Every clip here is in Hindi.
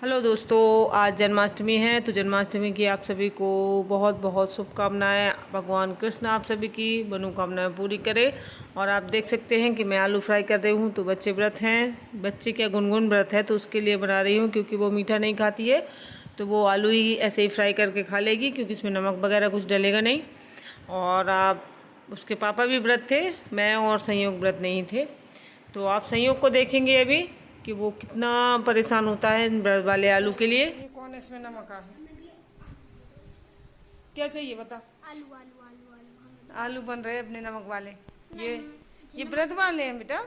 हेलो दोस्तों, आज जन्माष्टमी है तो जन्माष्टमी की आप सभी को बहुत बहुत शुभकामनाएं। भगवान कृष्ण आप सभी की मनोकामनाएं पूरी करे। और आप देख सकते हैं कि मैं आलू फ्राई कर रही हूँ। तो बच्चे व्रत हैं, बच्चे क्या गुनगुन व्रत है तो उसके लिए बना रही हूँ, क्योंकि वो मीठा नहीं खाती है तो वो आलू ही ऐसे ही फ्राई करके खा लेगी, क्योंकि इसमें नमक वगैरह कुछ डलेगा नहीं। और आप उसके पापा भी व्रत थे, मैं और संयोग व्रत नहीं थे। तो आप संयोग को देखेंगे अभी कि वो कितना परेशान होता है ब्रेड वाले आलू के लिए। ये कौन है, इसमें नमक है? क्या चाहिए बता। आलू आलू आलू आलू आलू बन रहे हैं अपने नमक वाले। ये ब्रेड वाले हैं बेटा।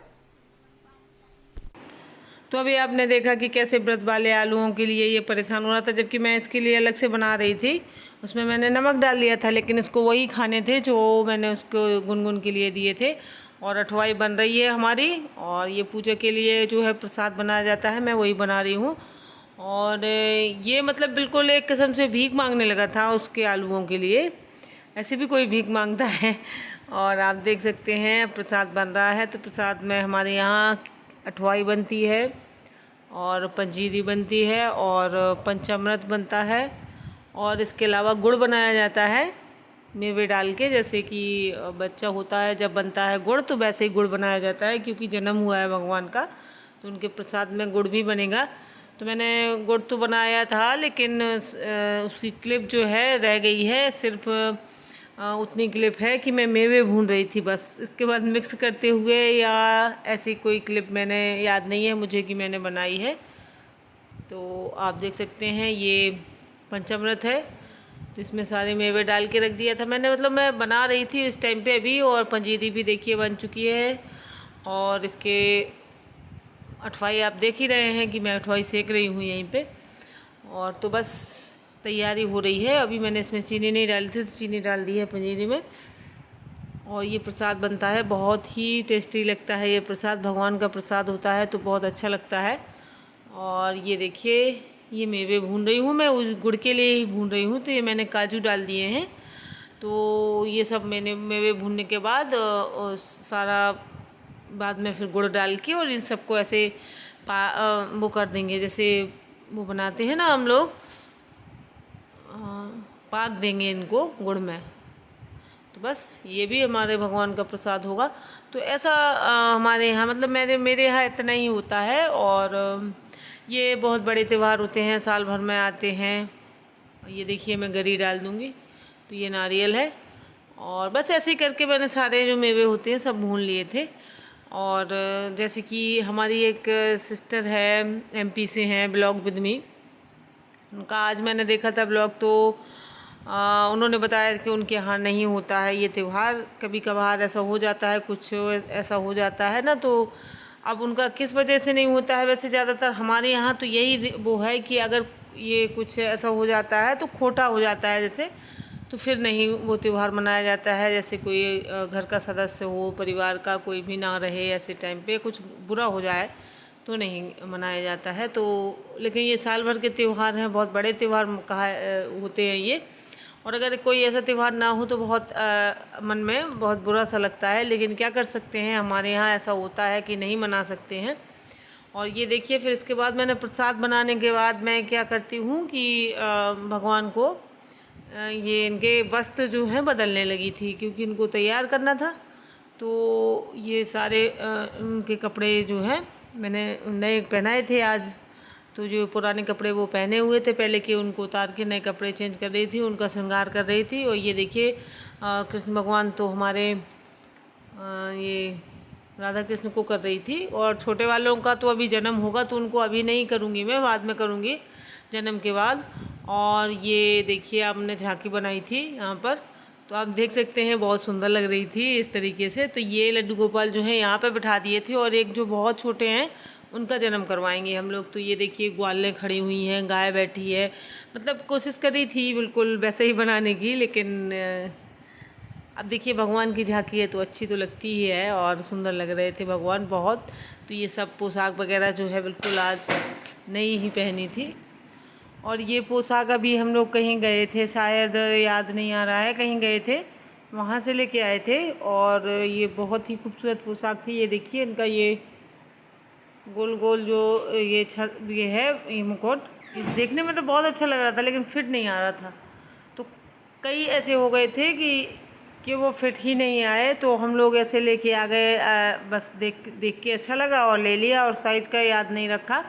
तो अभी आपने देखा कि कैसे व्रत वाले आलूओं के लिए ये परेशान हो रहा था, जबकि मैं इसके लिए अलग से बना रही थी। उसमें मैंने नमक डाल दिया था, लेकिन इसको वही खाने थे जो मैंने उसको गुनगुन के लिए दिए थे। और अठवाई बन रही है हमारी, और ये पूजा के लिए जो है प्रसाद बनाया जाता है, मैं वही बना रही हूँ। और ये मतलब बिल्कुल एक किस्म से भीख मांगने लगा था उसके आलूओं के लिए। ऐसे भी कोई भीख मांगता है। और आप देख सकते हैं प्रसाद बन रहा है। तो प्रसाद में हमारे यहाँ अठवाई बनती है और पंजीरी बनती है और पंचामृत बनता है। और इसके अलावा गुड़ बनाया जाता है मेवे डाल के। जैसे कि बच्चा होता है जब बनता है गुड़, तो वैसे ही गुड़ बनाया जाता है, क्योंकि जन्म हुआ है भगवान का तो उनके प्रसाद में गुड़ भी बनेगा। तो मैंने गुड़ तो बनाया था, लेकिन उसकी क्लिप जो है रह गई है। सिर्फ उतनी क्लिप है कि मैं मेवे भून रही थी बस। इसके बाद मिक्स करते हुए या ऐसी कोई क्लिप मैंने याद नहीं है मुझे कि मैंने बनाई है। तो आप देख सकते हैं ये पंचामृत है, तो इसमें सारे मेवे डाल के रख दिया था मैंने। मतलब मैं बना रही थी इस टाइम पे अभी। और पंजीरी भी देखिए बन चुकी है। और इसके अठवाई आप देख ही रहे हैं कि मैं अठवाई सेक रही हूँ यहीं पे। और तो बस तैयारी हो रही है। अभी मैंने इसमें चीनी नहीं डाली थी, तो चीनी डाल दी है पंजीरी में। और ये प्रसाद बनता है, बहुत ही टेस्टी लगता है। ये प्रसाद भगवान का प्रसाद होता है तो बहुत अच्छा लगता है। और ये देखिए ये मेवे भून रही हूँ मैं, उस गुड़ के लिए ही भून रही हूँ। तो ये मैंने काजू डाल दिए हैं। तो ये सब मैंने मेवे भूनने के बाद सारा बाद में फिर गुड़ डाल के और इन सबको ऐसे वो कर देंगे, जैसे वो बनाते हैं ना हम लोग, पाक देंगे इनको गुड़ में। तो बस ये भी हमारे भगवान का प्रसाद होगा। तो ऐसा हमारे यहाँ मतलब मेरे यहाँ इतना ही होता है। और ये बहुत बड़े त्यौहार होते हैं, साल भर में आते हैं। ये देखिए मैं गरी डाल दूँगी। तो ये नारियल है। और बस ऐसे ही करके मैंने सारे जो मेवे होते हैं सब भून लिए थे। और जैसे कि हमारी एक सिस्टर है, एमपी से हैं, ब्लॉग विद मी। उनका आज मैंने देखा था ब्लॉग, तो उन्होंने बताया कि उनके यहाँ नहीं होता है ये त्यौहार। कभी कभार ऐसा हो जाता है, कुछ ऐसा हो जाता है ना। तो अब उनका किस वजह से नहीं होता है, वैसे ज़्यादातर हमारे यहाँ तो यही वो है कि अगर ये कुछ ऐसा हो जाता है तो खोटा हो जाता है जैसे, तो फिर नहीं वो त्यौहार मनाया जाता है। जैसे कोई घर का सदस्य हो, परिवार का कोई भी ना रहे, ऐसे टाइम पे कुछ बुरा हो जाए तो नहीं मनाया जाता है। तो लेकिन ये साल भर के त्यौहार हैं, बहुत बड़े त्यौहार कहा होते हैं ये। और अगर कोई ऐसा त्यौहार ना हो तो बहुत मन में बहुत बुरा सा लगता है, लेकिन क्या कर सकते हैं, हमारे यहाँ ऐसा होता है कि नहीं मना सकते हैं। और ये देखिए फिर इसके बाद मैंने प्रसाद बनाने के बाद मैं क्या करती हूँ कि भगवान को ये इनके वस्त्र जो हैं बदलने लगी थी, क्योंकि इनको तैयार करना था। तो ये सारे उनके कपड़े जो हैं मैंने नए पहनाए थे आज। तो जो पुराने कपड़े वो पहने हुए थे पहले के, उनको उतार के नए कपड़े चेंज कर रही थी, उनका श्रृंगार कर रही थी। और ये देखिए कृष्ण भगवान तो हमारे ये राधा कृष्ण को कर रही थी। और छोटे वालों का तो अभी जन्म होगा तो उनको अभी नहीं करूँगी मैं, बाद में करूँगी जन्म के बाद। और ये देखिए आपने झांकी बनाई थी यहाँ पर, तो आप देख सकते हैं बहुत सुंदर लग रही थी इस तरीके से। तो ये लड्डू गोपाल जो है यहाँ पे बिठा दिए थे, और एक जो बहुत छोटे हैं उनका जन्म करवाएंगे हम लोग। तो ये देखिए ग्वालें खड़ी हुई हैं, गाय बैठी है। मतलब कोशिश करी थी बिल्कुल वैसे ही बनाने की, लेकिन अब देखिए भगवान की झांकी है तो अच्छी तो लगती ही है, और सुंदर लग रहे थे भगवान बहुत। तो ये सब पोशाक वगैरह जो है बिल्कुल आज नई ही पहनी थी। और ये पोशाक अभी हम लोग कहीं गए थे, शायद याद नहीं आ रहा है, कहीं गए थे वहाँ से लेके आए थे। और ये बहुत ही खूबसूरत पोशाक थी। ये देखिए इनका ये गोल गोल जो ये है ये मुकुट, देखने में तो बहुत अच्छा लग रहा था लेकिन फिट नहीं आ रहा था। तो कई ऐसे हो गए थे कि वो फिट ही नहीं आए, तो हम लोग ऐसे लेके आ गए। बस देख के अच्छा लगा और ले लिया, और साइज़ का याद नहीं रखा,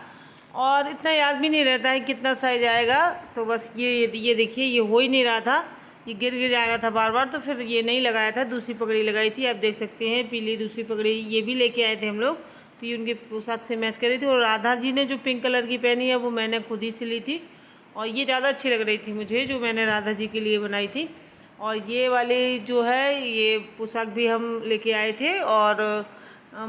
और इतना याद भी नहीं रहता है कितना साइज़ आएगा। तो बस ये देखिए, ये हो ही नहीं रहा था, ये गिर जा रहा था बार बार। तो फिर ये नहीं लगाया था, दूसरी पगड़ी लगाई थी। आप देख सकते हैं पीली दूसरी पगड़ी ये भी लेके आए थे हम लोग, तो ये उनके पोशाक से मैच कर रही थी। और राधा जी ने जो पिंक कलर की पहनी है वो मैंने खुद ही सिली थी, और ये ज़्यादा अच्छी लग रही थी मुझे, जो मैंने राधा जी के लिए बनाई थी। और ये वाली जो है ये पोशाक भी हम लेके आए थे, और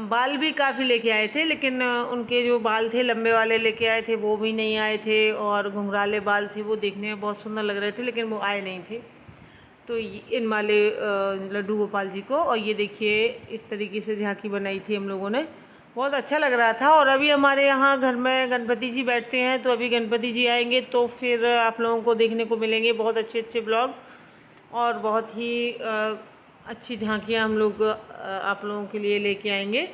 बाल भी काफ़ी लेके आए थे, लेकिन उनके जो बाल थे लंबे वाले लेके आए थे वो भी नहीं आए थे, और घुंघराले बाल थे, वो देखने में बहुत सुंदर लग रहे थे लेकिन वो आए नहीं थे। तो इन वाले लड्डू गोपाल जी को, और ये देखिए इस तरीके से झांकी बनाई थी हम लोगों ने, बहुत अच्छा लग रहा था। और अभी हमारे यहाँ घर में गणपति जी बैठते हैं, तो अभी गणपति जी आएंगे तो फिर आप लोगों को देखने को मिलेंगे बहुत अच्छे अच्छे ब्लॉग, और बहुत ही अच्छी झांकियाँ हम लोग आप लोगों के लिए लेके आएंगे।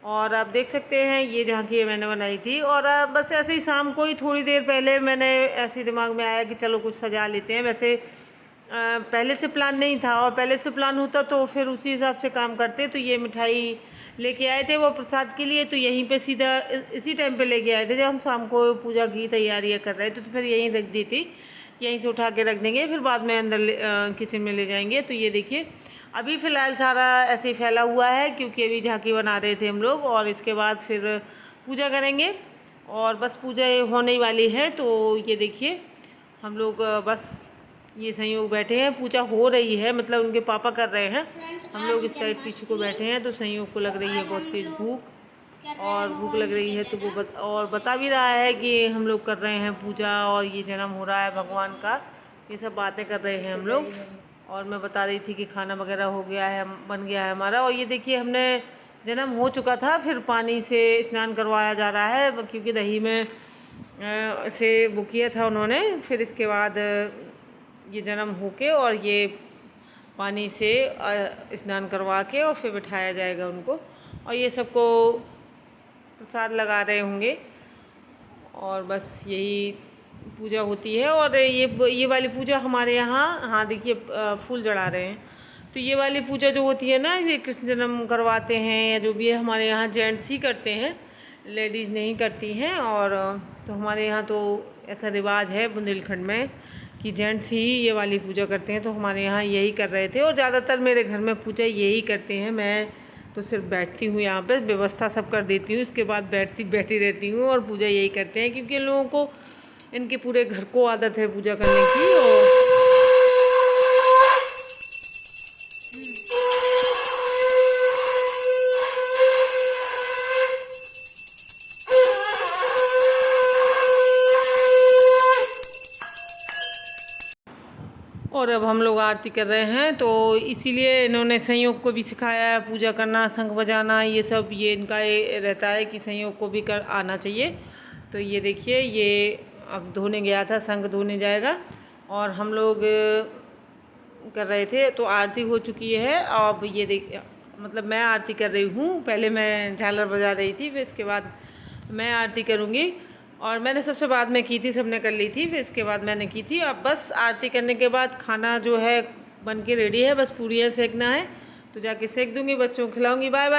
और आप देख सकते हैं ये झांकी मैंने बनाई थी, और बस ऐसे ही शाम को ही थोड़ी देर पहले मैंने ऐसे दिमाग में आया कि चलो कुछ सजा लेते हैं। वैसे पहले से प्लान नहीं था, और पहले से प्लान होता तो फिर उसी हिसाब से काम करते। तो ये मिठाई लेके आए थे वो प्रसाद के लिए, तो यहीं पे सीधा इसी टाइम पे लेके आए थे जब हम शाम को पूजा की तैयारियां कर रहे थे। तो फिर यहीं रख दी थी, यहीं से उठा के रख देंगे, फिर बाद में अंदर किचन में ले जाएंगे। तो ये देखिए अभी फ़िलहाल सारा ऐसे ही फैला हुआ है, क्योंकि अभी झांकी बना रहे थे हम लोग, और इसके बाद फिर पूजा करेंगे, और बस पूजा होने ही वाली है। तो ये देखिए हम लोग बस ये संयोग बैठे हैं, पूजा हो रही है, मतलब उनके पापा कर रहे हैं, हम लोग इस साइड पीछे को बैठे हैं। तो संयोग को लग रही है बहुत तेज़ भूख, और भूख लग रही है, तो वो बता भी रहा है कि हम लोग कर रहे हैं पूजा, और ये जन्म हो रहा है भगवान का, ये सब बातें कर रहे हैं हम लोग। और मैं बता रही थी कि खाना वगैरह हो गया है, बन गया है हमारा। और ये देखिए हमने जन्म हो चुका था, फिर पानी से स्नान करवाया जा रहा है, क्योंकि दही में से वो किया था उन्होंने। फिर इसके बाद ये जन्म होके और ये पानी से स्नान करवा के और फिर बिठाया जाएगा उनको, और ये सबको प्रसाद लगा रहे होंगे, और बस यही पूजा होती है। और ये वाली पूजा हमारे यहाँ, हाँ देखिए फूल जला रहे हैं। तो ये वाली पूजा जो होती है ना, ये कृष्ण जन्म करवाते हैं या जो भी है, हमारे यहाँ जेंट्स ही करते हैं, लेडीज़ नहीं करती हैं। और तो हमारे यहाँ तो ऐसा रिवाज है बुंदेलखंड में कि जेंट्स ही ये वाली पूजा करते हैं। तो हमारे यहाँ यही कर रहे थे, और ज़्यादातर मेरे घर में पूजा यही करते हैं। मैं तो सिर्फ बैठती हूँ यहाँ पे, व्यवस्था सब कर देती हूँ, इसके बाद बैठी रहती हूँ, और पूजा यही करते हैं, क्योंकि लोगों को इनके पूरे घर को आदत है पूजा करने की। और अब हम लोग आरती कर रहे हैं, तो इसीलिए इन्होंने संयोग को भी सिखाया है पूजा करना, शंख बजाना, ये सब ये इनका ये रहता है कि संयोग को भी कर आना चाहिए। तो ये देखिए ये अब धोने गया था, शंख धोने जाएगा, और हम लोग कर रहे थे। तो आरती हो चुकी है, अब ये मतलब मैं आरती कर रही हूँ। पहले मैं झालर बजा रही थी, फिर इसके बाद मैं आरती करूँगी, और मैंने सबसे बाद में की थी, सबने कर ली थी, फिर इसके बाद मैंने की थी। अब बस आरती करने के बाद खाना जो है बन के रेडी है, बस पूरियाँ सेकना है, तो जाके सेक दूँगी, बच्चों को खिलाऊँगी। Bye bye.